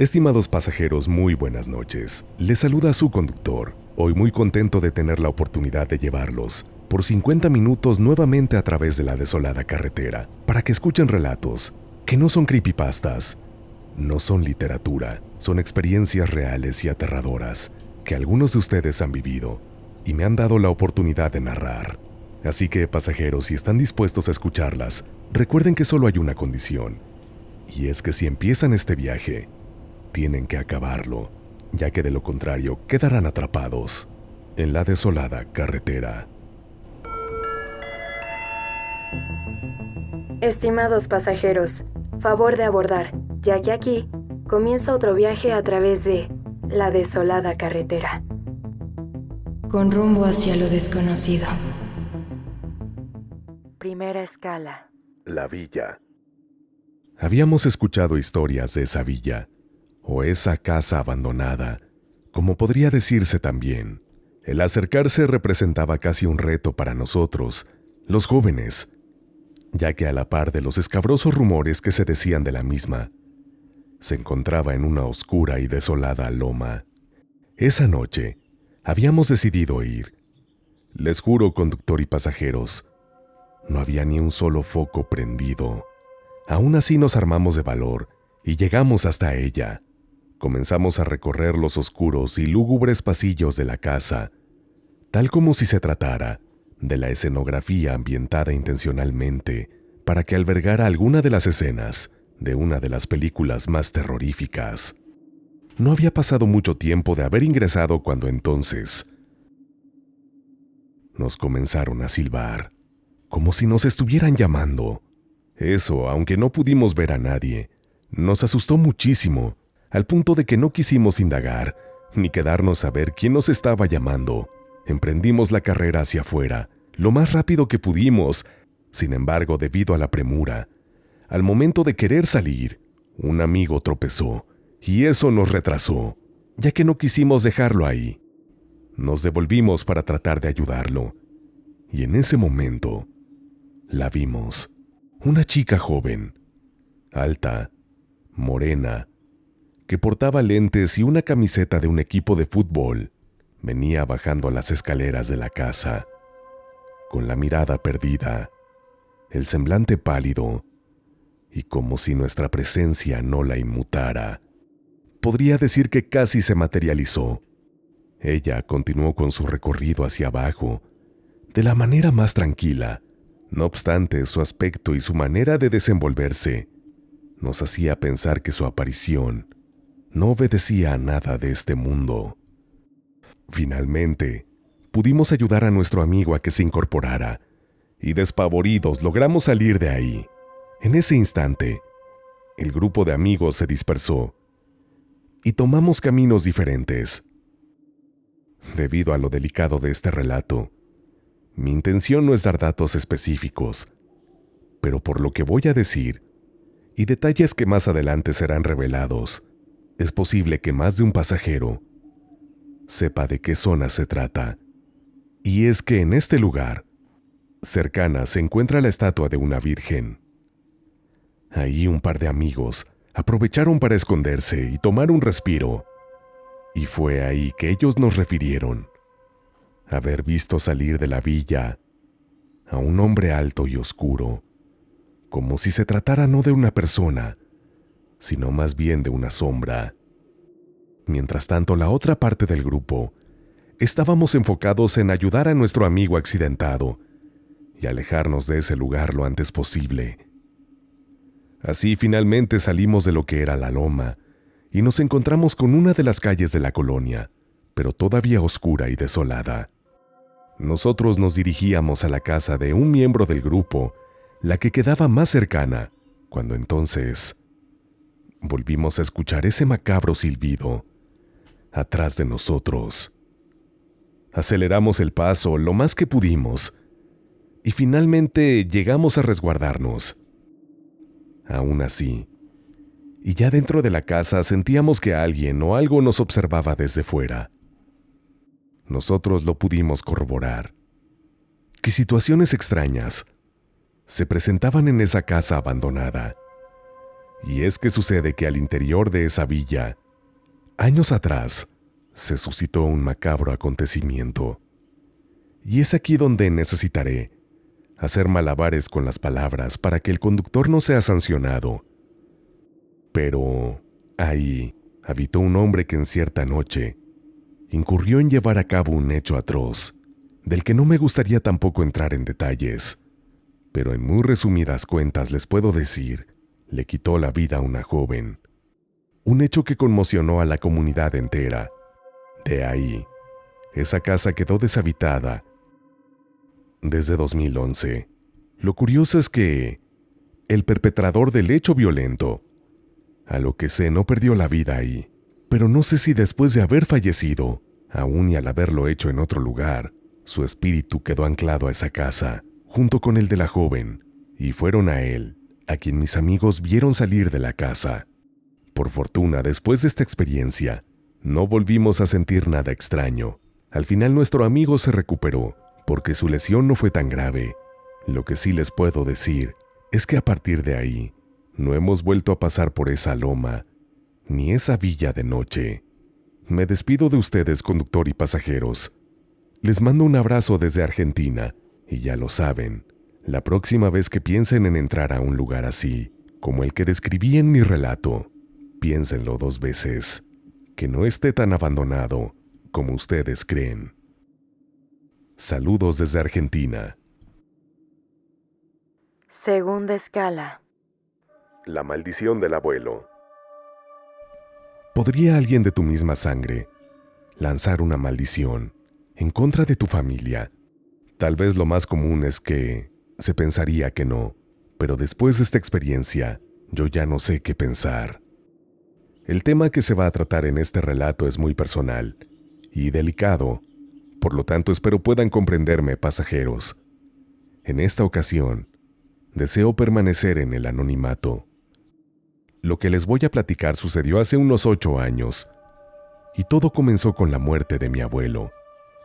Estimados pasajeros, muy buenas noches. Les saluda su conductor. Hoy muy contento de tener la oportunidad de llevarlos por 50 minutos nuevamente a través de la desolada carretera, para que escuchen relatos que no son creepypastas, no son literatura, son experiencias reales y aterradoras que algunos de ustedes han vivido y me han dado la oportunidad de narrar. Así que, pasajeros, si están dispuestos a escucharlas, recuerden que solo hay una condición, y es que si empiezan este viaje, tienen que acabarlo, ya que de lo contrario quedarán atrapados en la desolada carretera. Estimados pasajeros, favor de abordar, ya que aquí comienza otro viaje a través de la desolada carretera, con rumbo hacia lo desconocido. Primera escala. La villa. Habíamos escuchado historias de esa villa, o esa casa abandonada, como podría decirse también. El acercarse representaba casi un reto para nosotros, los jóvenes, ya que a la par de los escabrosos rumores que se decían de la misma, se encontraba en una oscura y desolada loma. Esa noche, habíamos decidido ir. Les juro, conductor y pasajeros, no había ni un solo foco prendido. Aún así nos armamos de valor y llegamos hasta ella. Comenzamos a recorrer los oscuros y lúgubres pasillos de la casa, tal como si se tratara de la escenografía ambientada intencionalmente para que albergara alguna de las escenas de una de las películas más terroríficas. No había pasado mucho tiempo de haber ingresado cuando entonces nos comenzaron a silbar, como si nos estuvieran llamando. Eso, aunque no pudimos ver a nadie, nos asustó muchísimo, al punto de que no quisimos indagar, ni quedarnos a ver quién nos estaba llamando. Emprendimos la carrera hacia afuera, lo más rápido que pudimos. Sin embargo, debido a la premura, al momento de querer salir, un amigo tropezó, y eso nos retrasó, ya que no quisimos dejarlo ahí. Nos devolvimos para tratar de ayudarlo, y en ese momento, la vimos. Una chica joven, alta, morena, que portaba lentes y una camiseta de un equipo de fútbol, venía bajando las escaleras de la casa, con la mirada perdida, el semblante pálido, y como si nuestra presencia no la inmutara. Podría decir que casi se materializó. Ella continuó con su recorrido hacia abajo, de la manera más tranquila. No obstante, su aspecto y su manera de desenvolverse nos hacía pensar que su aparición no obedecía a nada de este mundo. Finalmente, pudimos ayudar a nuestro amigo a que se incorporara, y despavoridos logramos salir de ahí. En ese instante, el grupo de amigos se dispersó, y tomamos caminos diferentes. Debido a lo delicado de este relato, mi intención no es dar datos específicos, pero por lo que voy a decir, y detalles que más adelante serán revelados, es posible que más de un pasajero sepa de qué zona se trata. Y es que en este lugar, cercana, se encuentra la estatua de una virgen. Ahí un par de amigos aprovecharon para esconderse y tomar un respiro, y fue ahí que ellos nos refirieron haber visto salir de la villa a un hombre alto y oscuro, como si se tratara no de una persona, sino más bien de una sombra. Mientras tanto, la otra parte del grupo estábamos enfocados en ayudar a nuestro amigo accidentado y alejarnos de ese lugar lo antes posible. Así finalmente salimos de lo que era la loma y nos encontramos con una de las calles de la colonia, pero todavía oscura y desolada. Nosotros nos dirigíamos a la casa de un miembro del grupo, la que quedaba más cercana, cuando entonces volvimos a escuchar ese macabro silbido atrás de nosotros. Aceleramos el paso lo más que pudimos y finalmente llegamos a resguardarnos. Aún así, y ya dentro de la casa sentíamos que alguien o algo nos observaba desde fuera. Nosotros lo pudimos corroborar, que situaciones extrañas se presentaban en esa casa abandonada. Y es que sucede que al interior de esa villa, años atrás, se suscitó un macabro acontecimiento. Y es aquí donde necesitaré hacer malabares con las palabras para que el conductor no sea sancionado. Pero ahí habitó un hombre que en cierta noche incurrió en llevar a cabo un hecho atroz, del que no me gustaría tampoco entrar en detalles, pero en muy resumidas cuentas les puedo decir, le quitó la vida a una joven. Un hecho que conmocionó a la comunidad entera. De ahí, esa casa quedó deshabitada desde 2011. Lo curioso es que el perpetrador del hecho violento, a lo que sé, no perdió la vida ahí, pero no sé si después de haber fallecido, aún y al haberlo hecho en otro lugar, su espíritu quedó anclado a esa casa, junto con el de la joven, y fueron a él, a quien mis amigos vieron salir de la casa. Por fortuna, después de esta experiencia, no volvimos a sentir nada extraño. Al final nuestro amigo se recuperó, porque su lesión no fue tan grave. Lo que sí les puedo decir es que a partir de ahí, no hemos vuelto a pasar por esa loma, ni esa villa de noche. Me despido de ustedes, conductor y pasajeros. Les mando un abrazo desde Argentina, y ya lo saben, la próxima vez que piensen en entrar a un lugar así, como el que describí en mi relato, piénsenlo 2 veces, que no esté tan abandonado como ustedes creen. Saludos desde Argentina. Segunda escala. La maldición del abuelo. ¿Podría alguien de tu misma sangre lanzar una maldición en contra de tu familia? Tal vez lo más común es que se pensaría que no, pero después de esta experiencia, yo ya no sé qué pensar. El tema que se va a tratar en este relato es muy personal y delicado, por lo tanto espero puedan comprenderme, pasajeros. En esta ocasión, deseo permanecer en el anonimato. Lo que les voy a platicar sucedió hace unos 8 años, y todo comenzó con la muerte de mi abuelo.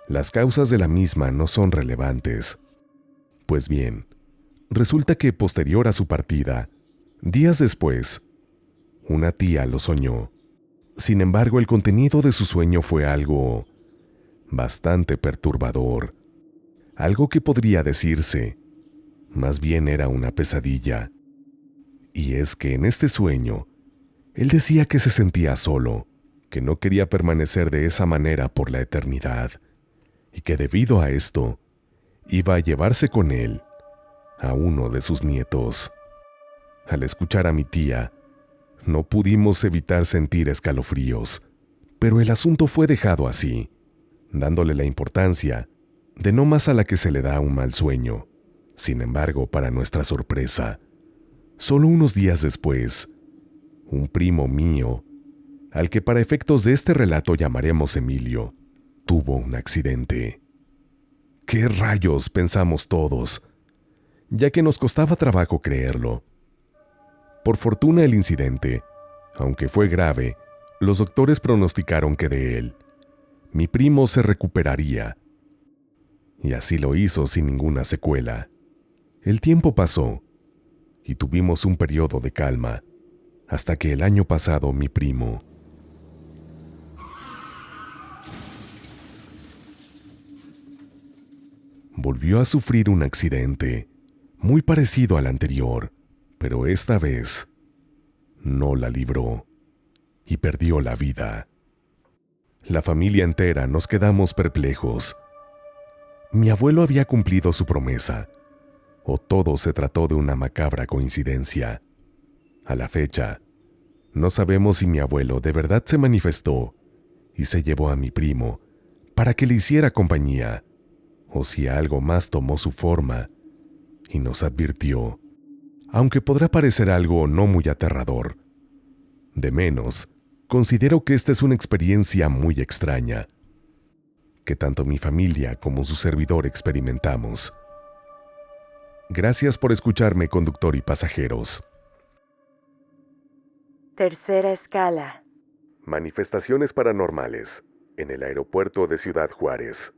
Las causas de la misma no son relevantes. Pues bien, resulta que posterior a su partida, días después, una tía lo soñó. Sin embargo, el contenido de su sueño fue algo bastante perturbador. Algo que podría decirse, más bien era una pesadilla. Y es que en este sueño, él decía que se sentía solo, que no quería permanecer de esa manera por la eternidad, y que debido a esto, iba a llevarse con él a uno de sus nietos. Al escuchar a mi tía, no pudimos evitar sentir escalofríos, pero el asunto fue dejado así, dándole la importancia de no más a la que se le da un mal sueño. Sin embargo, para nuestra sorpresa, solo unos días después, un primo mío, al que para efectos de este relato llamaremos Emilio, tuvo un accidente. ¿Qué rayos?, pensamos todos, ya que nos costaba trabajo creerlo. Por fortuna el incidente, aunque fue grave, los doctores pronosticaron que de él, mi primo se recuperaría. Y así lo hizo sin ninguna secuela. El tiempo pasó, y tuvimos un periodo de calma, hasta que el año pasado mi primo volvió a sufrir un accidente muy parecido al anterior, pero esta vez no la libró y perdió la vida. La familia entera nos quedamos perplejos. Mi abuelo había cumplido su promesa, o todo se trató de una macabra coincidencia. A la fecha, no sabemos si mi abuelo de verdad se manifestó y se llevó a mi primo para que le hiciera compañía, o si algo más tomó su forma y nos advirtió, aunque podrá parecer algo no muy aterrador. De menos, considero que esta es una experiencia muy extraña, que tanto mi familia como su servidor experimentamos. Gracias por escucharme, conductor y pasajeros. Tercera escala. Manifestaciones paranormales en el aeropuerto de Ciudad Juárez.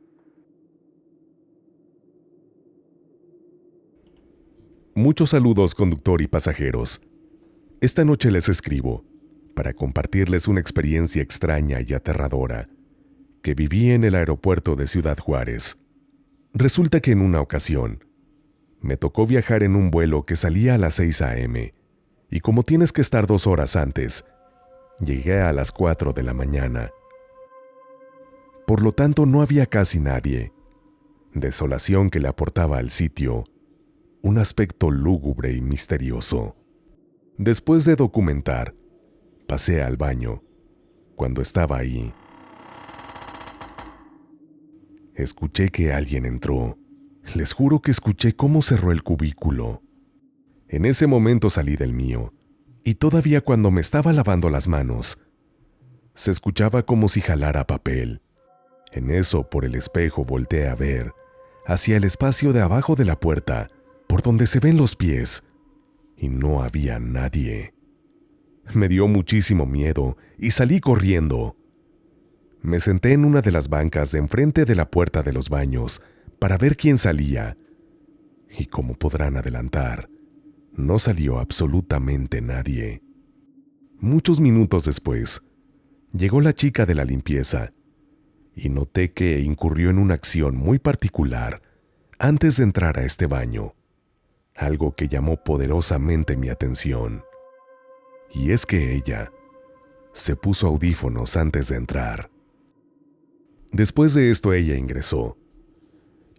Muchos saludos, conductor y pasajeros. Esta noche les escribo para compartirles una experiencia extraña y aterradora que viví en el aeropuerto de Ciudad Juárez. Resulta que en una ocasión me tocó viajar en un vuelo que salía a las 6 a.m. y como tienes que estar 2 horas antes, llegué a las 4 de la mañana. Por lo tanto, no había casi nadie. Desolación que le aportaba al sitio un aspecto lúgubre y misterioso. Después de documentar, pasé al baño. Cuando estaba ahí, escuché que alguien entró. Les juro que escuché cómo cerró el cubículo. En ese momento salí del mío, y todavía cuando me estaba lavando las manos, se escuchaba como si jalara papel. En eso, por el espejo, volteé a ver hacia el espacio de abajo de la puerta, por donde se ven los pies, y no había nadie. Me dio muchísimo miedo y salí corriendo. Me senté en una de las bancas de enfrente de la puerta de los baños para ver quién salía, y como podrán adelantar, no salió absolutamente nadie. Muchos minutos después, llegó la chica de la limpieza, y noté que incurrió en una acción muy particular antes de entrar a este baño, algo que llamó poderosamente mi atención. Y es que ella se puso audífonos antes de entrar. Después de esto ella ingresó,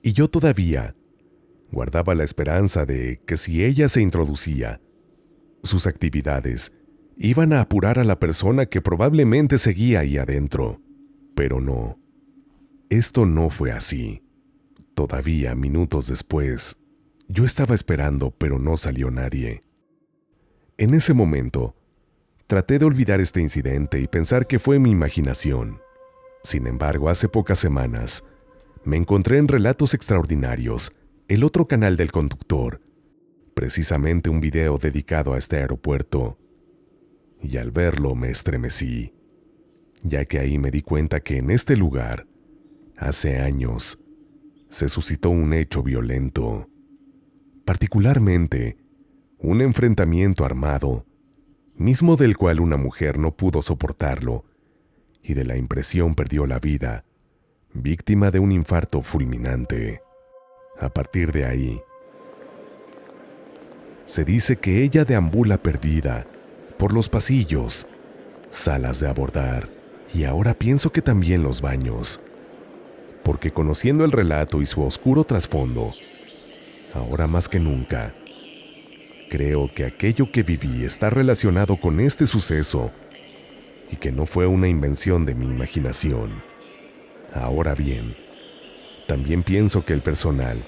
y yo todavía guardaba la esperanza de que si ella se introducía, sus actividades iban a apurar a la persona que probablemente seguía ahí adentro. Pero no, esto no fue así. Todavía minutos después, yo estaba esperando, pero no salió nadie. En ese momento, traté de olvidar este incidente y pensar que fue mi imaginación. Sin embargo, hace pocas semanas, me encontré en Relatos Extraordinarios, el otro canal del conductor, precisamente un video dedicado a este aeropuerto, y al verlo me estremecí, ya que ahí me di cuenta que en este lugar, hace años, se suscitó un hecho violento, particularmente un enfrentamiento armado, mismo del cual una mujer no pudo soportarlo y de la impresión perdió la vida, víctima de un infarto fulminante. A partir de ahí, se dice que ella deambula perdida por los pasillos, salas de abordar y ahora pienso que también los baños, porque conociendo el relato y su oscuro trasfondo, ahora más que nunca, creo que aquello que viví está relacionado con este suceso y que no fue una invención de mi imaginación. Ahora bien, también pienso que el personal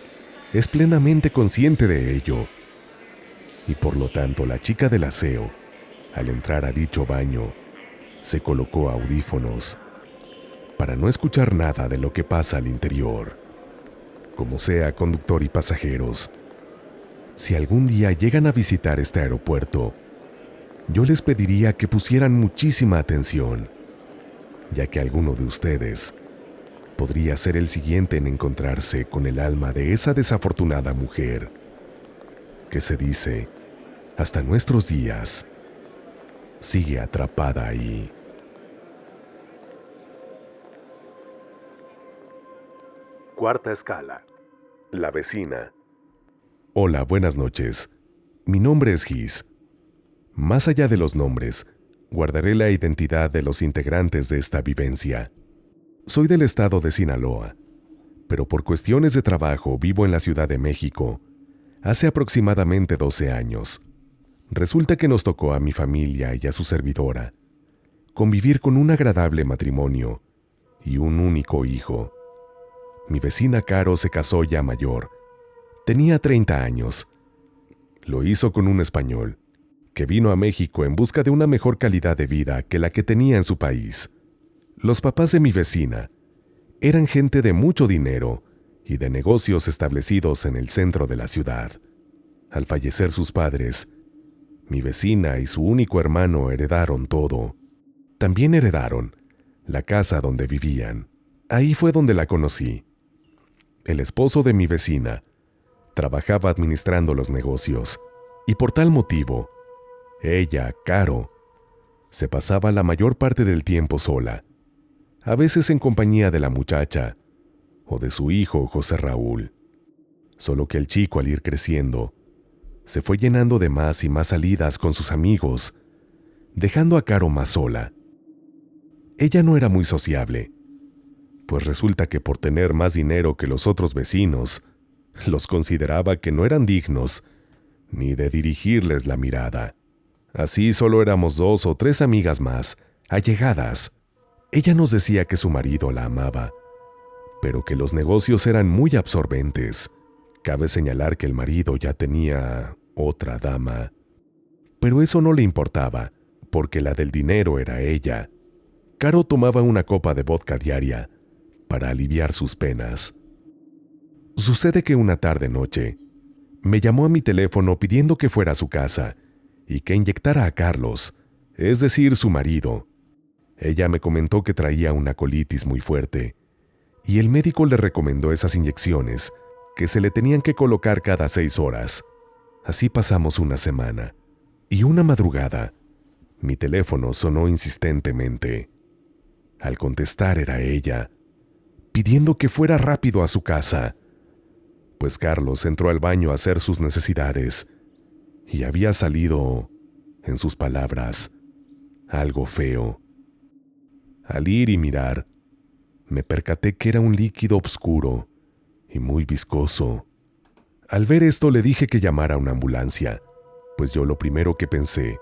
es plenamente consciente de ello y por lo tanto la chica del aseo, al entrar a dicho baño, se colocó audífonos para no escuchar nada de lo que pasa al interior. Como sea, conductor y pasajeros, si algún día llegan a visitar este aeropuerto, yo les pediría que pusieran muchísima atención, ya que alguno de ustedes podría ser el siguiente en encontrarse con el alma de esa desafortunada mujer que se dice, hasta nuestros días, sigue atrapada ahí. Cuarta escala. La vecina. Hola, buenas noches. Mi nombre es Gis. Más allá de los nombres, guardaré la identidad de los integrantes de esta vivencia. Soy del estado de Sinaloa, pero por cuestiones de trabajo vivo en la Ciudad de México hace aproximadamente 12 años. Resulta que nos tocó a mi familia y a su servidora convivir con un agradable matrimonio y un único hijo. Mi vecina Caro se casó ya mayor. Tenía 30 años. Lo hizo con un español, que vino a México en busca de una mejor calidad de vida que la que tenía en su país. Los papás de mi vecina eran gente de mucho dinero y de negocios establecidos en el centro de la ciudad. Al fallecer sus padres, mi vecina y su único hermano heredaron todo. También heredaron la casa donde vivían. Ahí fue donde la conocí. El esposo de mi vecina trabajaba administrando los negocios y por tal motivo Ella, Caro, se pasaba la mayor parte del tiempo sola, a veces en compañía de la muchacha o de su hijo José Raúl. Solo que el chico, al ir creciendo, se fue llenando de más y más salidas con sus amigos, dejando a Caro más sola. Ella no era muy sociable, pues resulta que por tener más dinero que los otros vecinos, los consideraba que no eran dignos ni de dirigirles la mirada. Así solo éramos 2 o 3 amigas más, allegadas. Ella nos decía que su marido la amaba, pero que los negocios eran muy absorbentes. Cabe señalar que el marido ya tenía otra dama. Pero eso no le importaba, porque la del dinero era ella. Caro tomaba una copa de vodka diaria para aliviar sus penas. Sucede que una tarde-noche me llamó a mi teléfono pidiendo que fuera a su casa y que inyectara a Carlos, es decir, su marido. Ella me comentó que traía una colitis muy fuerte y el médico le recomendó esas inyecciones que se le tenían que colocar cada 6 horas. Así pasamos una semana y una madrugada mi teléfono sonó insistentemente. Al contestar era ella, pidiendo que fuera rápido a su casa, pues Carlos entró al baño a hacer sus necesidades y había salido, en sus palabras, algo feo. Al ir y mirar, me percaté que era un líquido oscuro y muy viscoso. Al ver esto le dije que llamara a una ambulancia, pues yo lo primero que pensé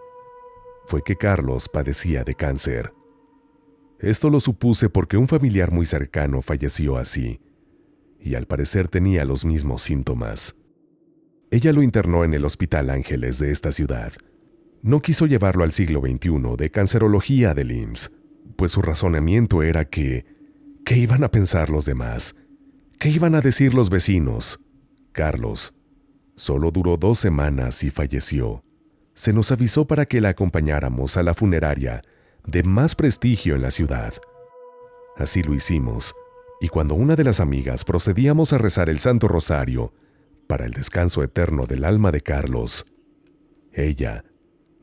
fue que Carlos padecía de cáncer. Esto lo supuse porque un familiar muy cercano falleció así, y al parecer tenía los mismos síntomas. Ella lo internó en el Hospital Ángeles de esta ciudad. No quiso llevarlo al siglo XXI de cancerología del IMSS, pues su razonamiento era que ¿qué iban a pensar los demás? ¿Qué iban a decir los vecinos? Carlos solo duró 2 semanas y falleció. Se nos avisó para que la acompañáramos a la funeraria de más prestigio en la ciudad. Así lo hicimos, y cuando una de las amigas procedíamos a rezar el Santo Rosario para el descanso eterno del alma de Carlos, ella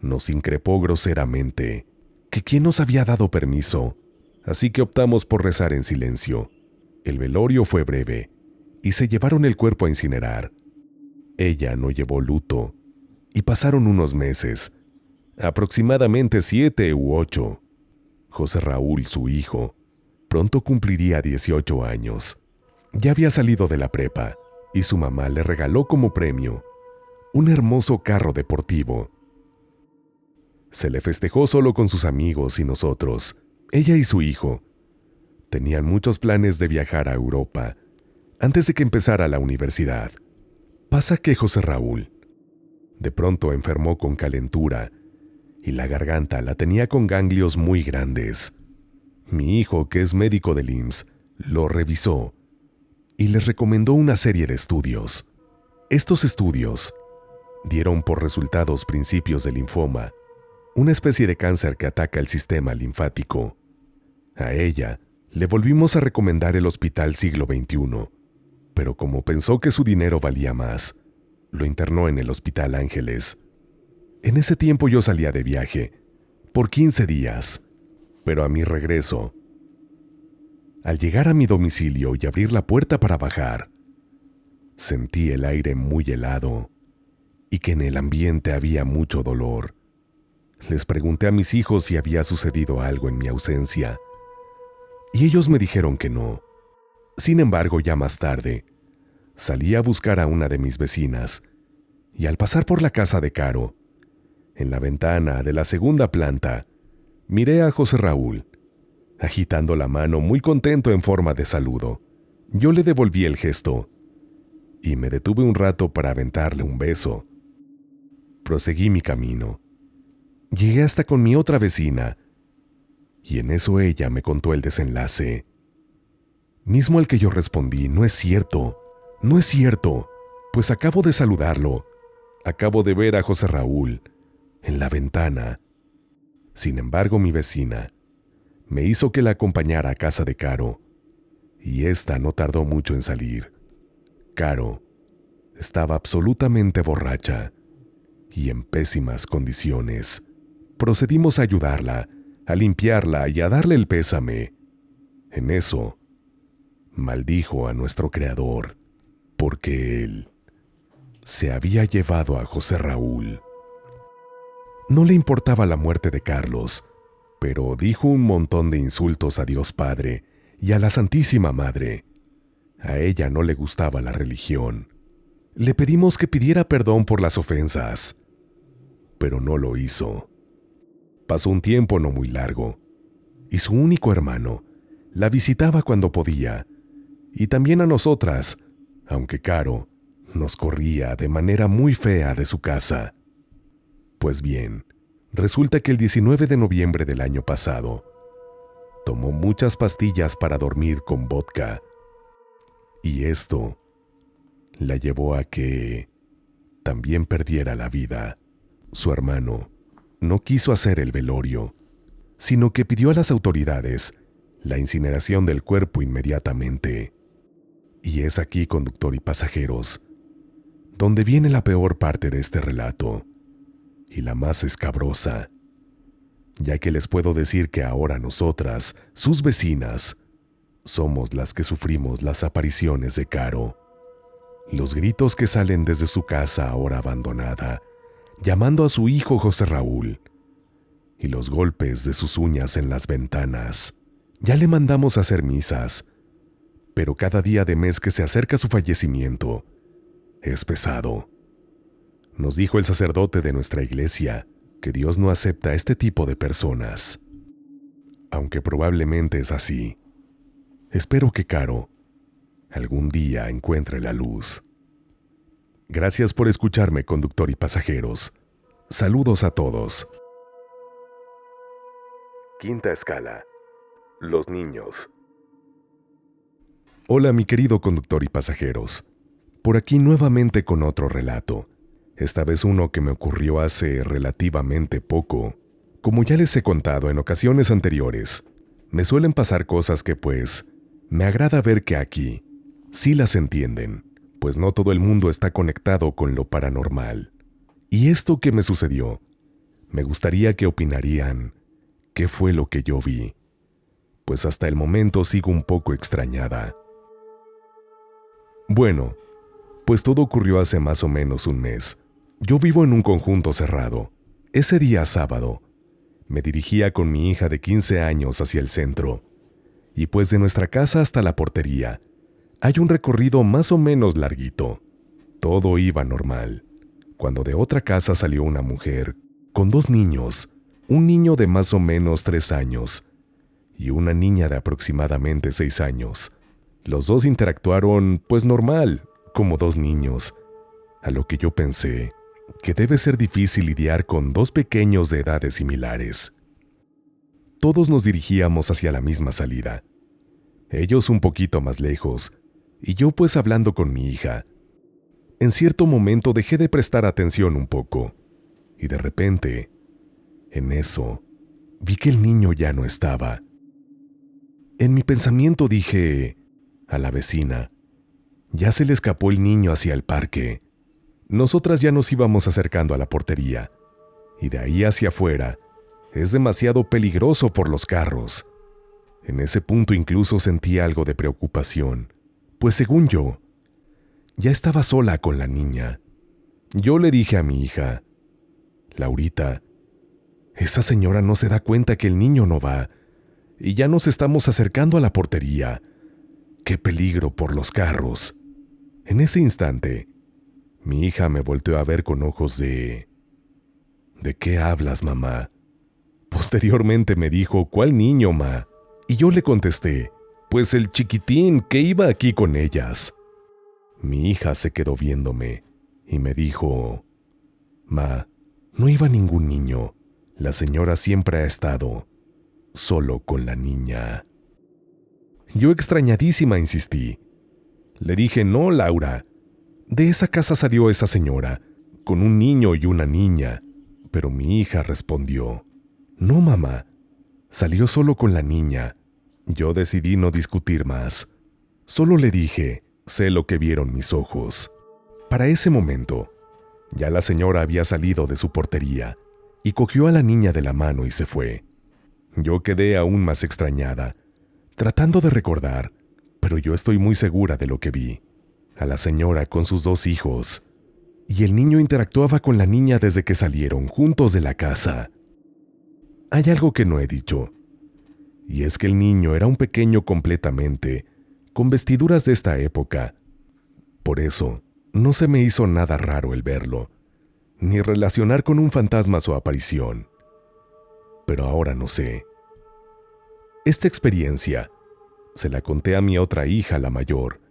nos increpó groseramente que quién nos había dado permiso, así que optamos por rezar en silencio. El velorio fue breve y se llevaron el cuerpo a incinerar. Ella no llevó luto y pasaron unos meses, aproximadamente 7 u 8. José Raúl, su hijo, pronto cumpliría 18 años. Ya había salido de la prepa y su mamá le regaló como premio un hermoso carro deportivo. Se le festejó solo con sus amigos y nosotros. Ella y su hijo tenían muchos planes de viajar a Europa antes de que empezara la universidad. Pasa que José Raúl de pronto enfermó con calentura y la garganta la tenía con ganglios muy grandes. Mi hijo, que es médico del IMSS, lo revisó y les recomendó una serie de estudios. Estos estudios dieron por resultados principios de linfoma, una especie de cáncer que ataca el sistema linfático. A ella le volvimos a recomendar el Hospital Siglo XXI, pero como pensó que su dinero valía más, lo internó en el Hospital Ángeles. En ese tiempo yo salía de viaje, por 15 días, pero a mi regreso, al llegar a mi domicilio y abrir la puerta para bajar, sentí el aire muy helado y que en el ambiente había mucho dolor. Les pregunté a mis hijos si había sucedido algo en mi ausencia, y ellos me dijeron que no. Sin embargo, ya más tarde, salí a buscar a una de mis vecinas, y al pasar por la casa de Caro, en la ventana de la segunda planta, miré a José Raúl, agitando la mano muy contento en forma de saludo. Yo le devolví el gesto, y me detuve un rato para aventarle un beso. Proseguí mi camino. Llegué hasta con mi otra vecina, y en eso ella me contó el desenlace. Mismo al que yo respondí, no es cierto, pues acabo de saludarlo, acabo de ver a José Raúl en la ventana. Sin embargo, mi vecina me hizo que la acompañara a casa de Caro, y ésta no tardó mucho en salir. Caro estaba absolutamente borracha, y en pésimas condiciones. Procedimos a ayudarla, a limpiarla y a darle el pésame. En eso, maldijo a nuestro creador, porque él se había llevado a José Raúl. No le importaba la muerte de Carlos, pero dijo un montón de insultos a Dios Padre y a la Santísima Madre. A ella no le gustaba la religión. Le pedimos que pidiera perdón por las ofensas, pero no lo hizo. Pasó un tiempo no muy largo, y su único hermano la visitaba cuando podía, y también a nosotras, aunque Caro nos corría de manera muy fea de su casa. Pues bien, resulta que el 19 de noviembre del año pasado, tomó muchas pastillas para dormir con vodka, y esto la llevó a que también perdiera la vida. Su hermano no quiso hacer el velorio, sino que pidió a las autoridades la incineración del cuerpo inmediatamente. Y es aquí, conductor y pasajeros, donde viene la peor parte de este relato, y la más escabrosa, ya que les puedo decir que ahora nosotras, sus vecinas, somos las que sufrimos las apariciones de Caro. Los gritos que salen desde su casa ahora abandonada, llamando a su hijo José Raúl, y los golpes de sus uñas en las ventanas. Ya le mandamos a hacer misas, pero cada día de mes que se acerca su fallecimiento es pesado. Nos dijo el sacerdote de nuestra iglesia que Dios no acepta a este tipo de personas. Aunque probablemente es así, espero que Caro algún día encuentre la luz. Gracias por escucharme, conductor y pasajeros. Saludos a todos. Quinta escala. Los niños. Hola, mi querido conductor y pasajeros. Por aquí nuevamente con otro relato. Esta vez uno que me ocurrió hace relativamente poco. Como ya les he contado en ocasiones anteriores, me suelen pasar cosas que me agrada ver que aquí sí las entienden, pues no todo el mundo está conectado con lo paranormal. Y esto que me sucedió, me gustaría que opinarían qué fue lo que yo vi, pues hasta el momento sigo un poco extrañada. Bueno, pues todo ocurrió hace más o menos un mes. Yo vivo en un conjunto cerrado. Ese día sábado, me dirigía con mi hija de 15 años hacia el centro, y pues de nuestra casa hasta la portería, hay un recorrido más o menos larguito. Todo iba normal, cuando de otra casa salió una mujer con 2 niños, un niño de más o menos 3 años y una niña de aproximadamente 6 años. Los dos interactuaron normal, como 2 niños, a lo que yo pensé que debe ser difícil lidiar con 2 pequeños de edades similares. Todos nos dirigíamos hacia la misma salida, ellos un poquito más lejos, y yo hablando con mi hija. En cierto momento dejé de prestar atención un poco, y de repente, en eso, vi que el niño ya no estaba. En mi pensamiento dije a la vecina, ya se le escapó el niño hacia el parque. Nosotras ya nos íbamos acercando a la portería, y de ahí hacia afuera es demasiado peligroso por los carros. En ese punto incluso sentí algo de preocupación, pues según yo, ya estaba sola con la niña. Yo le dije a mi hija, Laurita, esa señora no se da cuenta que el niño no va, y ya nos estamos acercando a la portería. ¡Qué peligro por los carros! En ese instante, mi hija me volteó a ver con ojos de ¿de qué hablas, mamá? Posteriormente me dijo, ¿cuál niño, ma? Y yo le contesté, pues el chiquitín que iba aquí con ellas. Mi hija se quedó viéndome y me dijo, ma, no iba ningún niño. La señora siempre ha estado solo con la niña. Yo extrañadísima insistí. Le dije, no, Laura, de esa casa salió esa señora, con un niño y una niña. Pero mi hija respondió, no, mamá, salió solo con la niña. Yo decidí no discutir más. Solo le dije, sé lo que vieron mis ojos. Para ese momento, Ya la señora había salido de su portería y cogió a la niña de la mano y se fue. Yo quedé aún más extrañada, tratando de recordar, pero yo estoy muy segura de lo que vi. A la señora con sus 2 hijos, y el niño interactuaba con la niña desde que salieron juntos de la casa. Hay algo que no he dicho, y es que el niño era un pequeño completamente, con vestiduras de esta época. Por eso, no se me hizo nada raro el verlo, ni relacionar con un fantasma su aparición. Pero ahora no sé. Esta experiencia se la conté a mi otra hija, la mayor,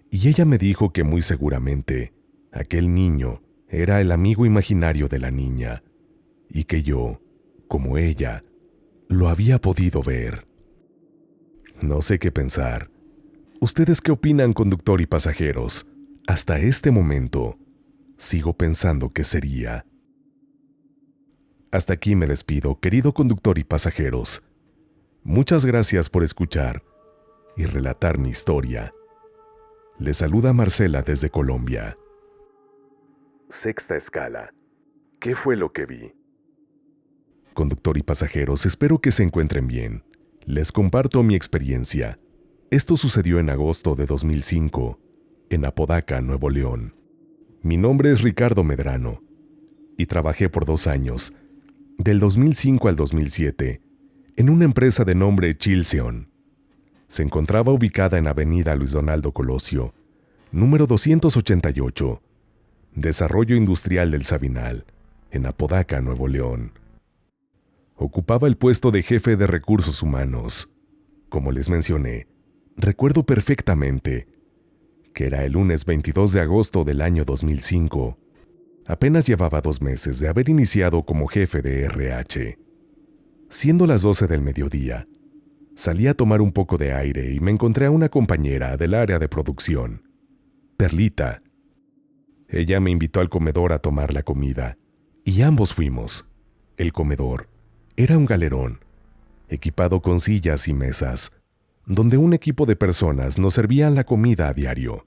y ella me dijo que muy seguramente aquel niño era el amigo imaginario de la niña, y que yo, como ella, lo había podido ver. No sé qué pensar. ¿Ustedes qué opinan, conductor y pasajeros? Hasta este momento, sigo pensando que sería. Hasta aquí me despido, querido conductor y pasajeros. Muchas gracias por escuchar y relatar mi historia. Les saluda Marcela desde Colombia. Sexta escala. ¿Qué fue lo que vi? Conductor y pasajeros, espero que se encuentren bien. Les comparto mi experiencia. Esto sucedió en agosto de 2005, en Apodaca, Nuevo León. Mi nombre es Ricardo Medrano, y trabajé por 2 años, del 2005 al 2007, en una empresa de nombre Chilseon. Se encontraba ubicada en Avenida Luis Donaldo Colosio, número 288, Desarrollo Industrial del Sabinal, en Apodaca, Nuevo León. Ocupaba el puesto de jefe de recursos humanos. Como les mencioné, recuerdo perfectamente que era el lunes 22 de agosto del año 2005. Apenas llevaba 2 meses de haber iniciado como jefe de RH. Siendo las 12 del mediodía, salí a tomar un poco de aire y me encontré a una compañera del área de producción, Perlita. Ella me invitó al comedor a tomar la comida, y ambos fuimos. El comedor era un galerón, equipado con sillas y mesas, donde un equipo de personas nos servían la comida a diario.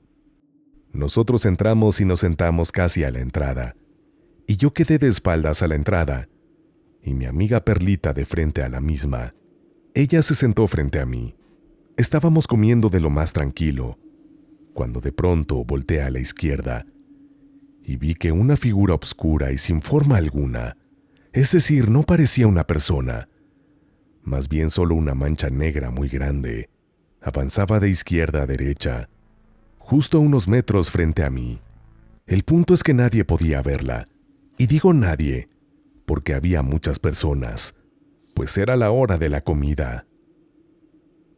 Nosotros entramos y nos sentamos casi a la entrada, y yo quedé de espaldas a la entrada, y mi amiga Perlita de frente a la misma. Ella se sentó frente a mí. Estábamos comiendo de lo más tranquilo, cuando de pronto volteé a la izquierda y vi que una figura oscura y sin forma alguna, es decir, no parecía una persona, más bien solo una mancha negra muy grande, avanzaba de izquierda a derecha, justo a unos metros frente a mí. El punto es que nadie podía verla, y digo nadie, porque había muchas personas, pues era la hora de la comida.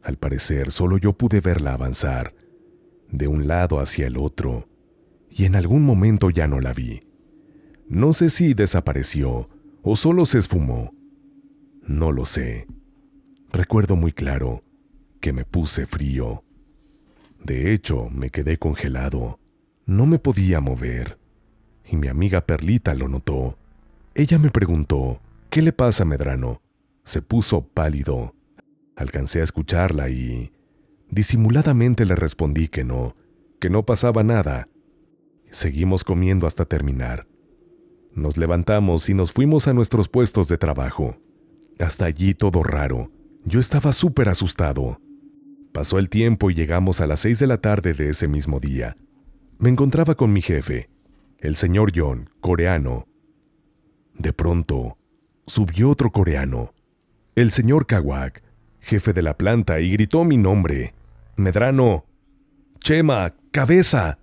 Al parecer, solo yo pude verla avanzar, de un lado hacia el otro, y en algún momento ya no la vi. No sé si desapareció o solo se esfumó. No lo sé. Recuerdo muy claro que me puse frío. De hecho, me quedé congelado. No me podía mover. Y mi amiga Perlita lo notó. Ella me preguntó, ¿qué le pasa, Medrano? Se puso pálido. Alcancé a escucharla y disimuladamente le respondí que no pasaba nada. Seguimos comiendo hasta terminar. Nos levantamos y nos fuimos a nuestros puestos de trabajo. Hasta allí todo raro. Yo estaba súper asustado. Pasó el tiempo y llegamos a las 6 de la tarde de ese mismo día. Me encontraba con mi jefe, el señor John, coreano. De pronto, subió otro coreano, el señor Kawak, jefe de la planta, y gritó mi nombre. Medrano, Chema, cabeza.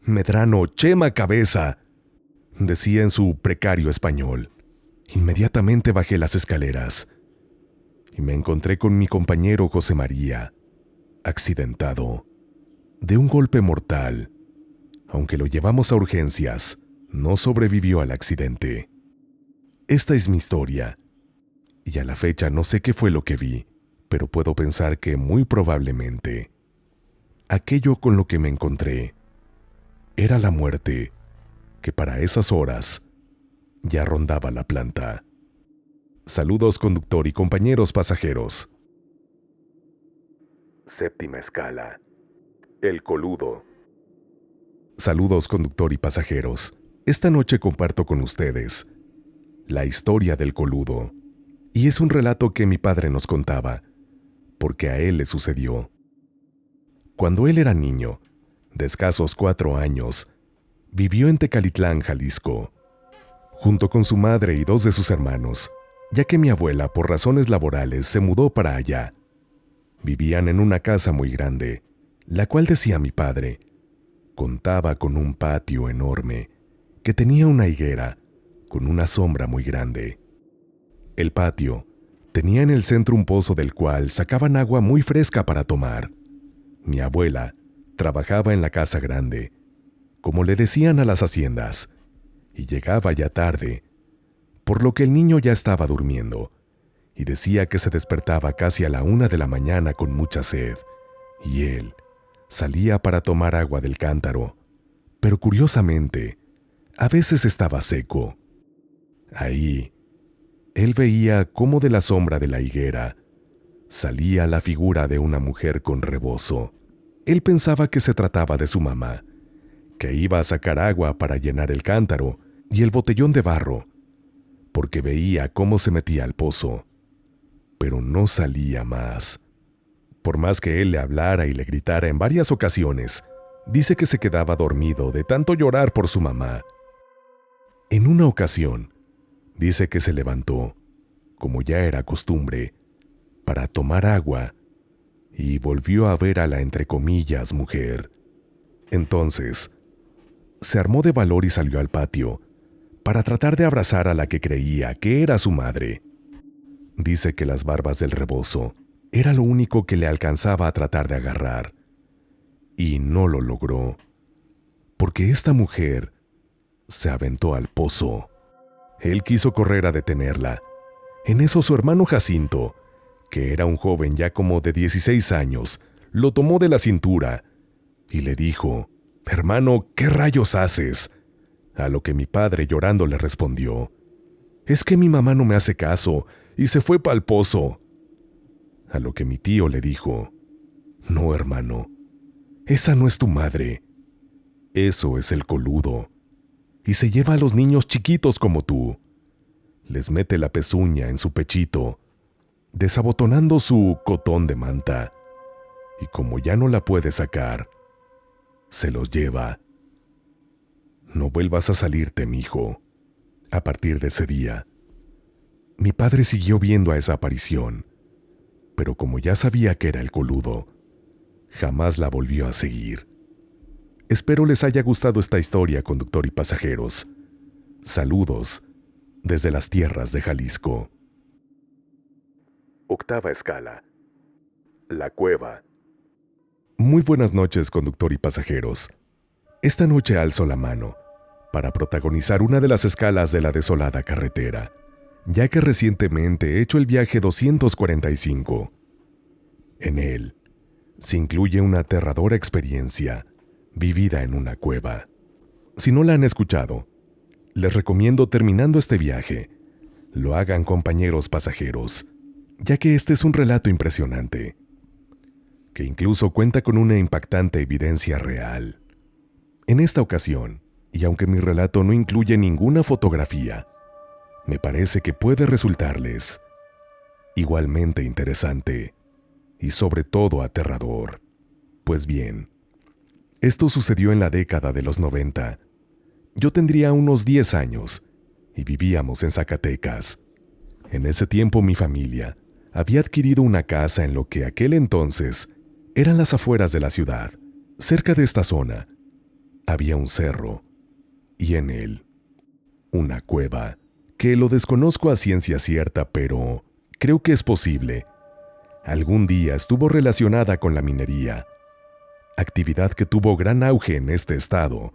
Medrano, Chema, cabeza, decía en su precario español. Inmediatamente bajé las escaleras y me encontré con mi compañero José María, accidentado, de un golpe mortal. Aunque lo llevamos a urgencias, no sobrevivió al accidente. Esta es mi historia, y a la fecha no sé qué fue lo que vi, pero puedo pensar que muy probablemente aquello con lo que me encontré era la muerte, que para esas horas ya rondaba la planta. Saludos, conductor y compañeros pasajeros. Séptima escala. El coludo. Saludos, conductor y pasajeros. Esta noche comparto con ustedes la historia del coludo, y es un relato que mi padre nos contaba, porque a él le sucedió. Cuando él era niño, de escasos 4 años, vivió en Tecalitlán, Jalisco, junto con su madre y 2 de sus hermanos, ya que mi abuela, por razones laborales, se mudó para allá. Vivían en una casa muy grande, la cual, decía mi padre, contaba con un patio enorme que tenía una higuera con una sombra muy grande. El patio tenía en el centro un pozo del cual sacaban agua muy fresca para tomar. Mi abuela trabajaba en la casa grande, como le decían a las haciendas, y llegaba ya tarde, por lo que el niño ya estaba durmiendo, y decía que se despertaba casi a la 1 de la mañana con mucha sed, y él salía para tomar agua del cántaro, pero curiosamente, a veces estaba seco. Ahí, él veía cómo de la sombra de la higuera salía la figura de una mujer con rebozo. Él pensaba que se trataba de su mamá, que iba a sacar agua para llenar el cántaro y el botellón de barro, porque veía cómo se metía al pozo, pero no salía más. Por más que él le hablara y le gritara en varias ocasiones, dice que se quedaba dormido de tanto llorar por su mamá. En una ocasión, dice que se levantó, como ya era costumbre, para tomar agua, y volvió a ver a la entre comillas mujer. Entonces, se armó de valor y salió al patio, para tratar de abrazar a la que creía que era su madre. Dice que las barbas del rebozo era lo único que le alcanzaba a tratar de agarrar, y no lo logró, porque esta mujer se aventó al pozo. Él quiso correr a detenerla. En eso su hermano Jacinto, que era un joven ya como de 16 años, lo tomó de la cintura y le dijo: «Hermano, ¿qué rayos haces?». A lo que mi padre llorando le respondió: «Es que mi mamá no me hace caso y se fue pa'l pozo». A lo que mi tío le dijo: «No, hermano, esa no es tu madre. Eso es el coludo. Y se lleva a los niños chiquitos como tú. Les mete la pezuña en su pechito, desabotonando su cotón de manta. Y como ya no la puede sacar, se los lleva. No vuelvas a salirte, mijo». A partir de ese día, mi padre siguió viendo a esa aparición, pero como ya sabía que era el coludo, jamás la volvió a seguir. Espero les haya gustado esta historia, conductor y pasajeros. Saludos desde las tierras de Jalisco. Octava escala. La cueva. Muy buenas noches, conductor y pasajeros. Esta noche alzo la mano para protagonizar una de las escalas de la desolada carretera, ya que recientemente he hecho el viaje 245. En él se incluye una aterradora experiencia vivida en una cueva. Si no la han escuchado, les recomiendo, terminando este viaje, lo hagan, compañeros pasajeros, ya que este es un relato impresionante, que incluso cuenta con una impactante evidencia real. En esta ocasión, y aunque mi relato no incluye ninguna fotografía, me parece que puede resultarles igualmente interesante y sobre todo aterrador. Pues bien, esto sucedió en la década de los 90. Yo tendría unos 10 años y vivíamos en Zacatecas. En ese tiempo mi familia había adquirido una casa en lo que aquel entonces eran las afueras de la ciudad. Cerca de esta zona había un cerro y en él una cueva, que lo desconozco a ciencia cierta, pero creo que es posible. Algún día estuvo relacionada con la minería, actividad que tuvo gran auge en este estado.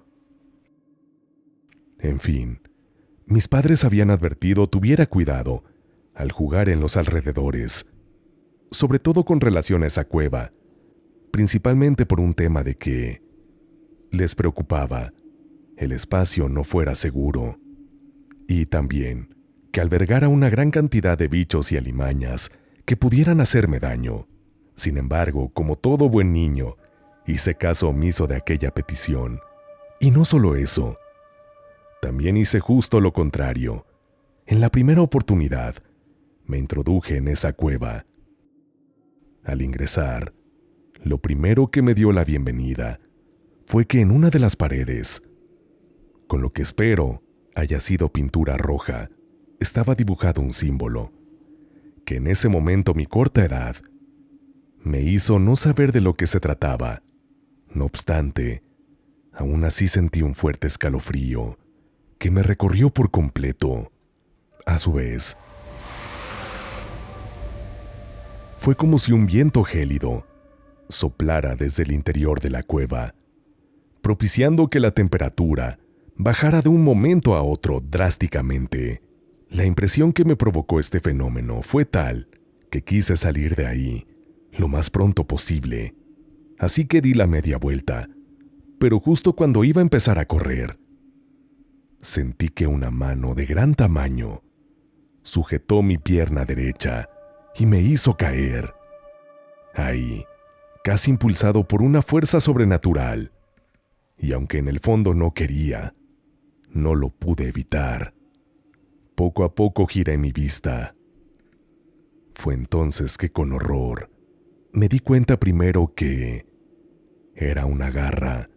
En fin, mis padres habían advertido tuviera cuidado al jugar en los alrededores, sobre todo con relación a esa cueva, principalmente por un tema de que les preocupaba el espacio no fuera seguro, y también que albergara una gran cantidad de bichos y alimañas que pudieran hacerme daño. Sin embargo, como todo buen niño, hice caso omiso de aquella petición. Y no solo eso, También hice justo lo contrario. En la primera oportunidad, me introduje en esa cueva. Al ingresar, lo primero que me dio la bienvenida fue que en una de las paredes, con lo que espero haya sido pintura roja, estaba dibujado un símbolo, que en ese momento mi corta edad me hizo no saber de lo que se trataba. No obstante, aún así sentí un fuerte escalofrío que me recorrió por completo. A su vez, fue como si un viento gélido soplara desde el interior de la cueva, propiciando que la temperatura bajara de un momento a otro drásticamente. La impresión que me provocó este fenómeno fue tal que quise salir de ahí lo más pronto posible. Así que di la media vuelta, pero justo cuando iba a empezar a correr, sentí que una mano de gran tamaño sujetó mi pierna derecha y me hizo caer. Ahí, casi impulsado por una fuerza sobrenatural, y aunque en el fondo no quería, no lo pude evitar. Poco a poco giré mi vista. Fue entonces que con horror me di cuenta primero que era una garra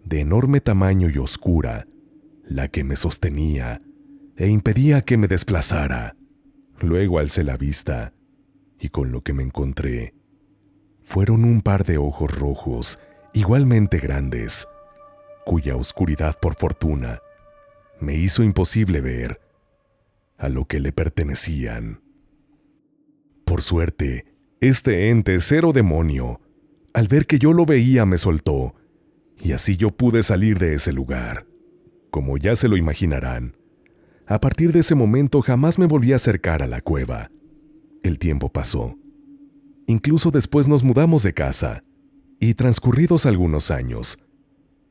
de enorme tamaño y oscura la que me sostenía e impedía que me desplazara. Luego alcé la vista y con lo que me encontré fueron un par de ojos rojos igualmente grandes, cuya oscuridad por fortuna me hizo imposible ver a lo que le pertenecían. Por suerte, este ente cero demonio, al ver que yo lo veía, me soltó, y así yo pude salir de ese lugar. Como ya se lo imaginarán, a partir de ese momento jamás me volví a acercar a la cueva. El tiempo pasó. Incluso después nos mudamos de casa, y transcurridos algunos años,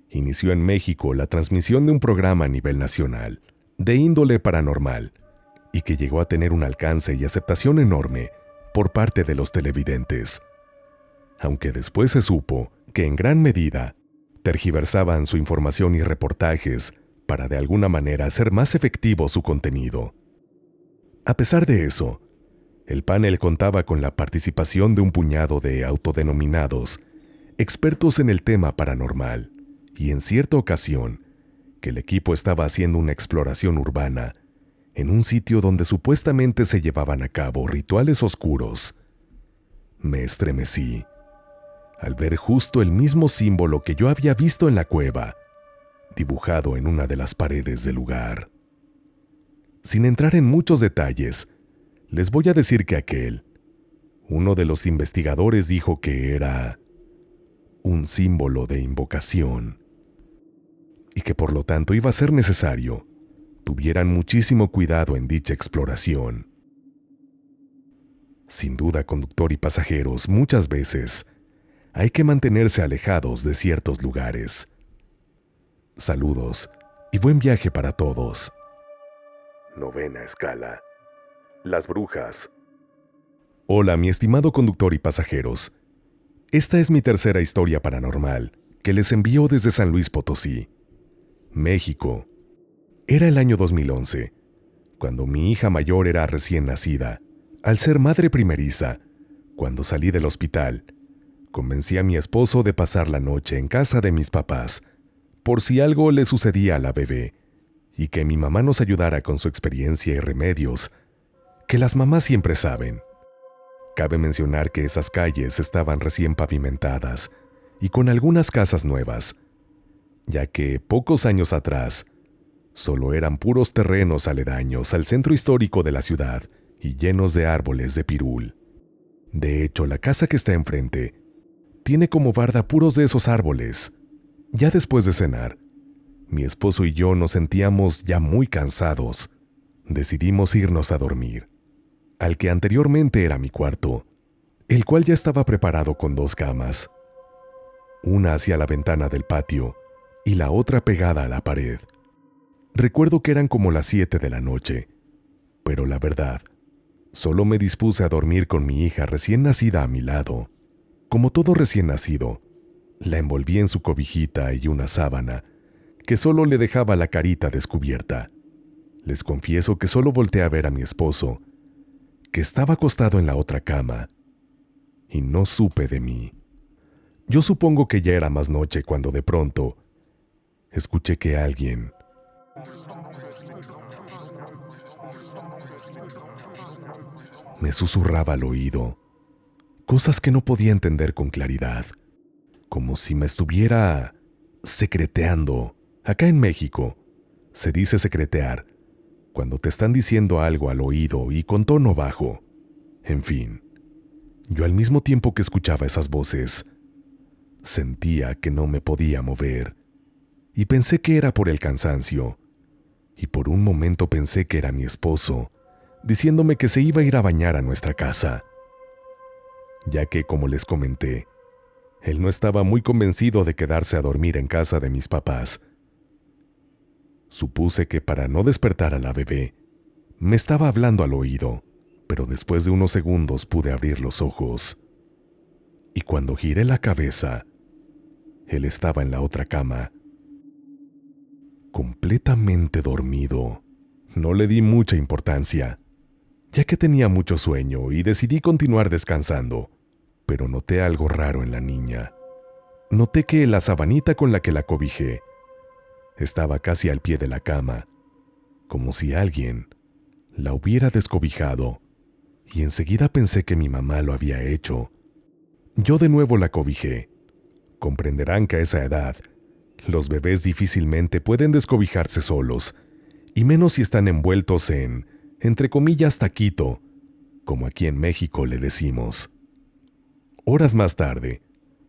inició en México la transmisión de un programa a nivel nacional, de índole paranormal, y que llegó a tener un alcance y aceptación enorme por parte de los televidentes. Aunque después se supo que en gran medida tergiversaban su información y reportajes para de alguna manera hacer más efectivo su contenido. A pesar de eso, el panel contaba con la participación de un puñado de autodenominados expertos en el tema paranormal, y en cierta ocasión, que el equipo estaba haciendo una exploración urbana en un sitio donde supuestamente se llevaban a cabo rituales oscuros. Me estremecí al ver justo el mismo símbolo que yo había visto en la cueva, dibujado en una de las paredes del lugar. Sin entrar en muchos detalles, les voy a decir que uno de los investigadores dijo que era un símbolo de invocación, y que por lo tanto iba a ser necesario tuvieran muchísimo cuidado en dicha exploración. Sin duda, conductor y pasajeros, muchas veces hay que mantenerse alejados de ciertos lugares. Saludos y buen viaje para todos. Novena escala. Las brujas. Hola, mi estimado conductor y pasajeros. Esta es mi tercera historia paranormal que les envío desde San Luis Potosí, México. Era el año 2011, cuando mi hija mayor era recién nacida. Al ser madre primeriza, cuando salí del hospital, convencí a mi esposo de pasar la noche en casa de mis papás, por si algo le sucedía a la bebé, y que mi mamá nos ayudara con su experiencia y remedios, que las mamás siempre saben. Cabe mencionar que esas calles estaban recién pavimentadas y con algunas casas nuevas, ya que pocos años atrás solo eran puros terrenos aledaños al centro histórico de la ciudad y llenos de árboles de pirul. De hecho, la casa que está enfrente tiene como barda puros de esos árboles. Ya después de cenar, mi esposo y yo nos sentíamos ya muy cansados. Decidimos irnos a dormir al que anteriormente era mi cuarto, el cual ya estaba preparado con 2 camas, una hacia la ventana del patio y la otra pegada a la pared. Recuerdo que eran como las 7 de la noche, pero la verdad, solo me dispuse a dormir con mi hija recién nacida a mi lado. Como todo recién nacido, la envolví en su cobijita y una sábana que solo le dejaba la carita descubierta. Les confieso que solo volteé a ver a mi esposo, que estaba acostado en la otra cama, y no supe de mí. Yo supongo que ya era más noche cuando de pronto escuché que alguien me susurraba al oído, cosas que no podía entender con claridad, como si me estuviera secreteando. Acá en México se dice secretear cuando te están diciendo algo al oído y con tono bajo. En fin, yo al mismo tiempo que escuchaba esas voces, sentía que no me podía mover y pensé que era por el cansancio, y por un momento pensé que era mi esposo, diciéndome que se iba a ir a bañar a nuestra casa, ya que, como les comenté, él no estaba muy convencido de quedarse a dormir en casa de mis papás. Supuse que para no despertar a la bebé, me estaba hablando al oído, pero después de unos segundos pude abrir los ojos. Y cuando giré la cabeza, él estaba en la otra cama, completamente dormido. No le di mucha importancia, ya que tenía mucho sueño y decidí continuar descansando, pero noté algo raro en la niña. Noté que la sabanita con la que la cobijé estaba casi al pie de la cama, como si alguien la hubiera descobijado, y enseguida pensé que mi mamá lo había hecho. Yo de nuevo la cobijé. Comprenderán que a esa edad, los bebés difícilmente pueden descobijarse solos, y menos si están envueltos en, entre comillas, taquito, como aquí en México le decimos. Horas más tarde,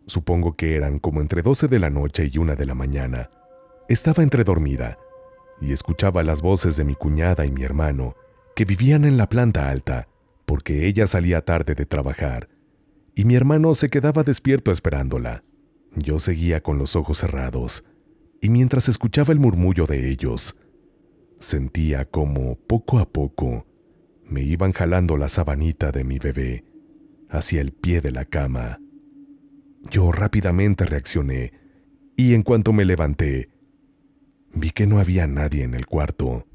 supongo que eran como entre 12 de la noche y 1 de la mañana, estaba entredormida y escuchaba las voces de mi cuñada y mi hermano, que vivían en la planta alta, porque ella salía tarde de trabajar, y mi hermano se quedaba despierto esperándola. Yo seguía con los ojos cerrados, y mientras escuchaba el murmullo de ellos, sentía como, poco a poco, me iban jalando la sabanita de mi bebé hacia el pie de la cama. Yo rápidamente reaccioné, y en cuanto me levanté, vi que no había nadie en el cuarto.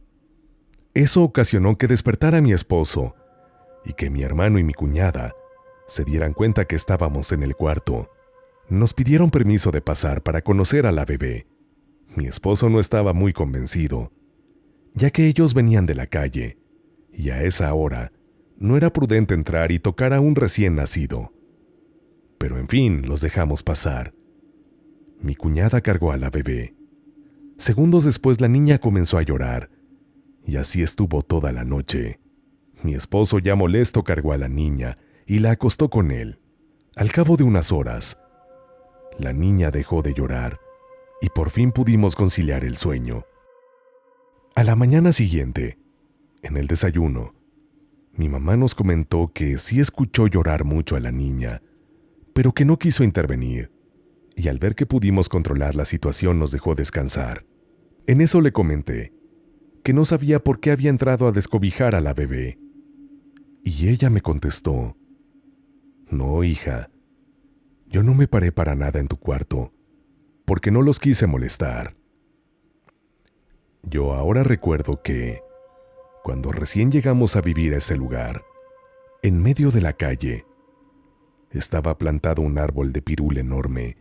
Eso ocasionó que despertara a mi esposo, y que mi hermano y mi cuñada se dieran cuenta que estábamos en el cuarto. Nos pidieron permiso de pasar para conocer a la bebé. Mi esposo no estaba muy convencido, ya que ellos venían de la calle, y a esa hora no era prudente entrar y tocar a un recién nacido. Pero en fin, los dejamos pasar. Mi cuñada cargó a la bebé. Segundos después la niña comenzó a llorar, y así estuvo toda la noche. Mi esposo, ya molesto, cargó a la niña y la acostó con él. Al cabo de unas horas, la niña dejó de llorar y por fin pudimos conciliar el sueño. A la mañana siguiente, en el desayuno, mi mamá nos comentó que sí escuchó llorar mucho a la niña, pero que no quiso intervenir, y al ver que pudimos controlar la situación nos dejó descansar. En eso le comenté que no sabía por qué había entrado a descobijar a la bebé, y ella me contestó: «No, hija, yo no me paré para nada en tu cuarto, porque no los quise molestar». Yo ahora recuerdo que, cuando recién llegamos a vivir a ese lugar, en medio de la calle, estaba plantado un árbol de pirul enorme,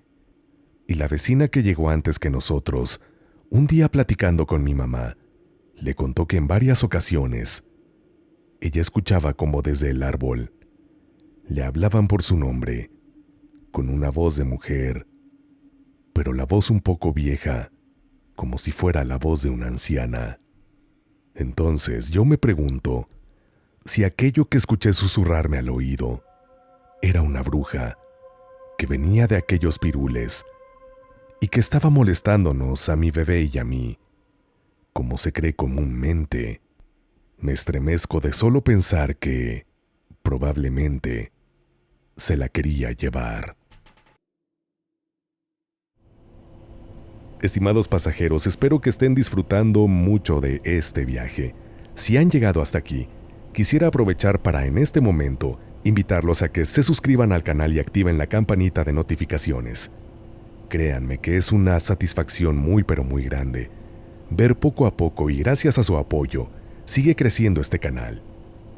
y la vecina que llegó antes que nosotros, un día platicando con mi mamá, le contó que en varias ocasiones ella escuchaba como desde el árbol le hablaban por su nombre, con una voz de mujer, pero la voz un poco vieja, como si fuera la voz de una anciana. Entonces yo me pregunto si aquello que escuché susurrarme al oído era una bruja que venía de aquellos pirules y que estaba molestándonos a mi bebé y a mí, como se cree comúnmente. Me estremezco de solo pensar que, probablemente, se la quería llevar. Estimados pasajeros, espero que estén disfrutando mucho de este viaje. Si han llegado hasta aquí, quisiera aprovechar para en este momento invitarlos a que se suscriban al canal y activen la campanita de notificaciones. Créanme que es una satisfacción muy pero muy grande ver poco a poco y gracias a su apoyo sigue creciendo este canal.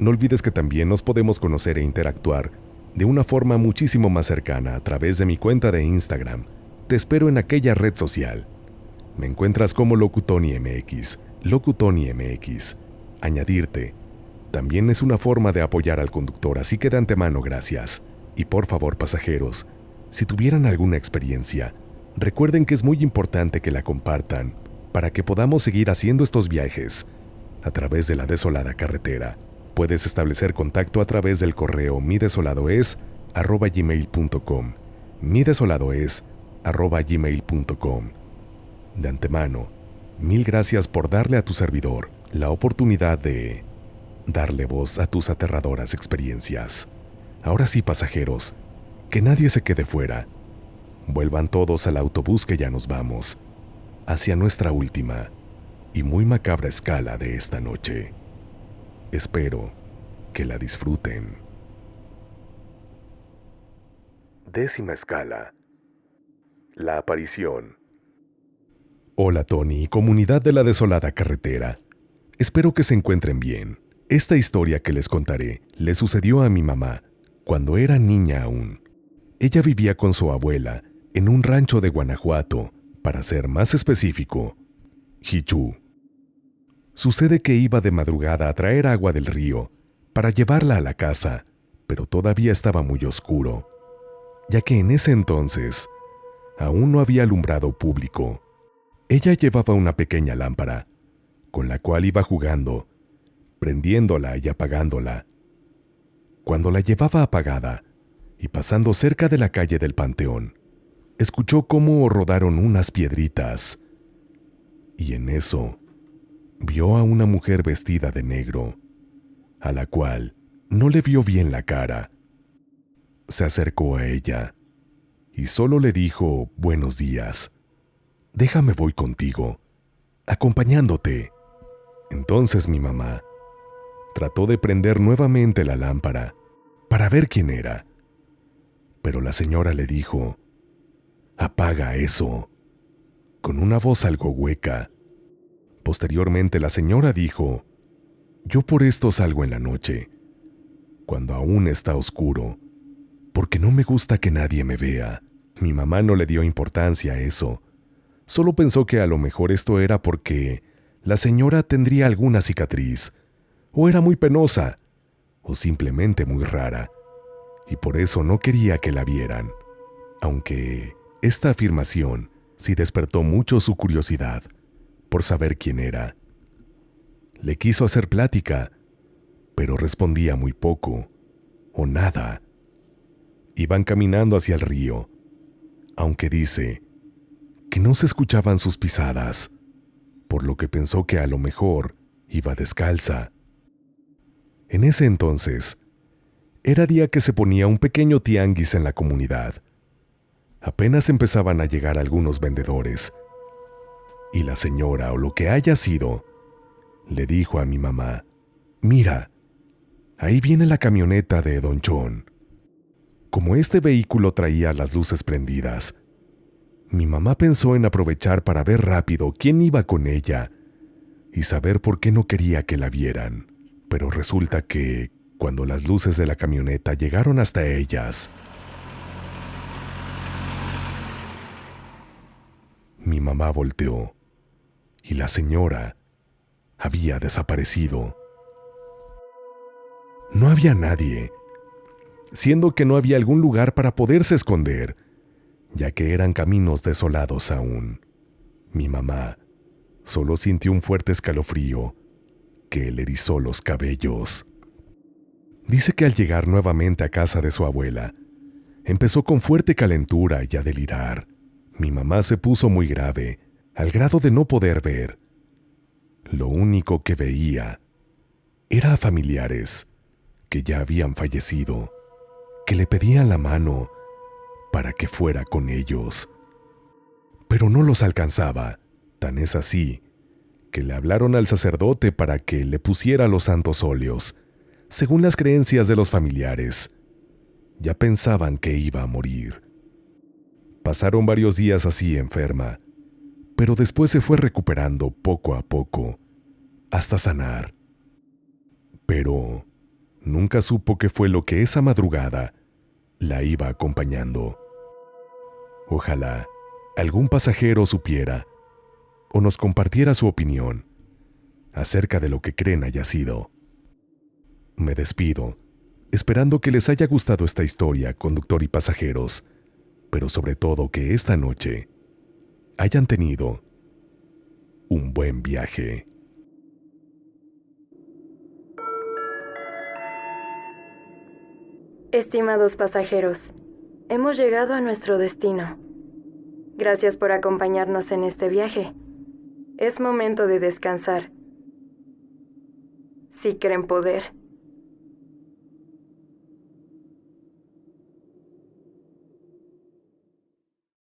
No olvides que también nos podemos conocer e interactuar de una forma muchísimo más cercana a través de mi cuenta de Instagram. Te espero en aquella red social. Me encuentras como LocuTonyMX, LocuTonyMX. Añadirte también es una forma de apoyar al conductor, así que de antemano gracias. Y por favor, pasajeros, si tuvieran alguna experiencia, recuerden que es muy importante que la compartan para que podamos seguir haciendo estos viajes a través de la desolada carretera. Puedes establecer contacto a través del correo midesoladoes@gmail.com. midesoladoes@gmail.com. De antemano, mil gracias por darle a tu servidor la oportunidad de darle voz a tus aterradoras experiencias. Ahora sí, pasajeros, que nadie se quede fuera. Vuelvan todos al autobús que ya nos vamos, hacia nuestra última y muy macabra escala de esta noche. Espero que la disfruten. 10ª escala. La aparición. Hola Tony y comunidad de la desolada carretera. Espero que se encuentren bien. Esta historia que les contaré le sucedió a mi mamá cuando era niña aún. Ella vivía con su abuela en un rancho de Guanajuato, para ser más específico, Jichú. Sucede que iba de madrugada a traer agua del río para llevarla a la casa, pero todavía estaba muy oscuro, ya que en ese entonces aún no había alumbrado público. Ella llevaba una pequeña lámpara, con la cual iba jugando, prendiéndola y apagándola. Cuando la llevaba apagada y pasando cerca de la calle del Panteón, escuchó cómo rodaron unas piedritas, y en eso vio a una mujer vestida de negro, a la cual no le vio bien la cara. Se acercó a ella y solo le dijo buenos días. Déjame voy contigo, acompañándote. Entonces mi mamá trató de prender nuevamente la lámpara para ver quién era, pero la señora le dijo, apaga eso, con una voz algo hueca. Posteriormente la señora dijo, yo por esto salgo en la noche, cuando aún está oscuro, porque no me gusta que nadie me vea. Mi mamá no le dio importancia a eso. Solo pensó que a lo mejor esto era porque la señora tendría alguna cicatriz, o era muy penosa, o simplemente muy rara, y por eso no quería que la vieran. Aunque esta afirmación sí despertó mucho su curiosidad por saber quién era. Le quiso hacer plática, pero respondía muy poco, o nada. Iban caminando hacia el río, aunque dice que no se escuchaban sus pisadas, por lo que pensó que a lo mejor iba descalza. En ese entonces, era día que se ponía un pequeño tianguis en la comunidad. Apenas empezaban a llegar algunos vendedores, y la señora, o lo que haya sido, le dijo a mi mamá, mira, ahí viene la camioneta de Don Chon. Como este vehículo traía las luces prendidas, mi mamá pensó en aprovechar para ver rápido quién iba con ella y saber por qué no quería que la vieran. Pero resulta que, cuando las luces de la camioneta llegaron hasta ellas, mi mamá volteó y la señora había desaparecido. No había nadie, siendo que no había algún lugar para poderse esconder, ya que eran caminos desolados aún. Mi mamá solo sintió un fuerte escalofrío que le erizó los cabellos. Dice que al llegar nuevamente a casa de su abuela, empezó con fuerte calentura y a delirar. Mi mamá se puso muy grave, al grado de no poder ver. Lo único que veía era a familiares que ya habían fallecido, que le pedían la mano para que fuera con ellos. Pero no los alcanzaba, tan es así que le hablaron al sacerdote para que le pusiera los santos óleos, según las creencias de los familiares. Ya pensaban que iba a morir. Pasaron varios días así enferma, pero después se fue recuperando poco a poco, hasta sanar. Pero nunca supo qué fue lo que esa madrugada la iba acompañando. Ojalá algún pasajero supiera o nos compartiera su opinión acerca de lo que creen haya sido. Me despido, esperando que les haya gustado esta historia, conductor y pasajeros, pero sobre todo que esta noche hayan tenido un buen viaje. Estimados pasajeros, hemos llegado a nuestro destino. Gracias por acompañarnos en este viaje. Es momento de descansar. Si creen poder.